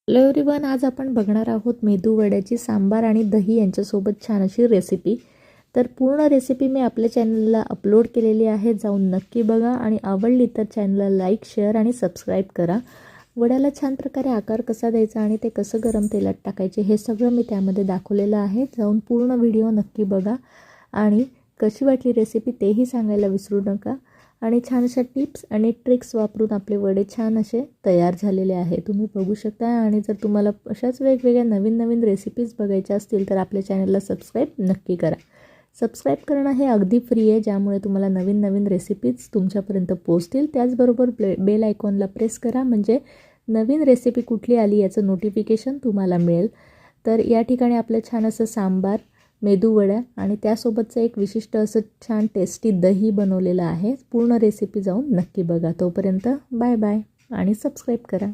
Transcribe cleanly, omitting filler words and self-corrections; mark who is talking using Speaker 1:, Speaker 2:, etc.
Speaker 1: Hello everyone, आज आपण बघणार आहोत मेदू वड्याची सांबार आणि दही यांच्यासोबत छान अशी रेसिपी। तर पूर्ण रेसिपी मी आपल्या चॅनलला अपलोड केलेली आहे, जाऊन नक्की बघा आणि आवडली तर चॅनलला लाईक, शेअर आणि सबस्क्राईब करा। वड्याला छान प्रकारे आकार कसा द्यायचा आणि ते कसं गरम तेलात टाकायचे हे सगळं मी त्यामध्ये दाखवलेलं आहे, जाऊन पूर्ण व्हिडिओ नक्की बघा आणि कशी वाटली रेसिपी तेही सांगायला विसरू नका। आणि छान अशा टिप्स आणि ट्रिक्स वापरून आपले वडे छान असे तयार झालेले आहे, तुम्ही बघू शकता। आणि जर तुम्हाला अशाच वेगवेगळ्या नवीन रेसिपीज बघायच्या असतील तर आपल्या चॅनलला सबस्क्राईब नक्की करा। सबस्क्राईब करणं हे अगदी फ्री आहे, ज्यामुळे तुम्हाला नवीन रेसिपीज तुमच्यापर्यंत पोहोचतील। त्याचबरोबर बेल आयकॉनला प्रेस करा, म्हणजे नवीन रेसिपी कुठली आली याचं नोटिफिकेशन तुम्हाला मिळेल। तर या ठिकाणी आपलं छान असं सांबार, मेदू वडा आणि त्यासोबतचं एक विशिष्ट असं छान टेस्टी दही बनवलेलं आहे। पूर्ण रेसिपी जाऊन नक्की बघा। तोपर्यंत बाय बाय आणि सबस्क्राईब करा।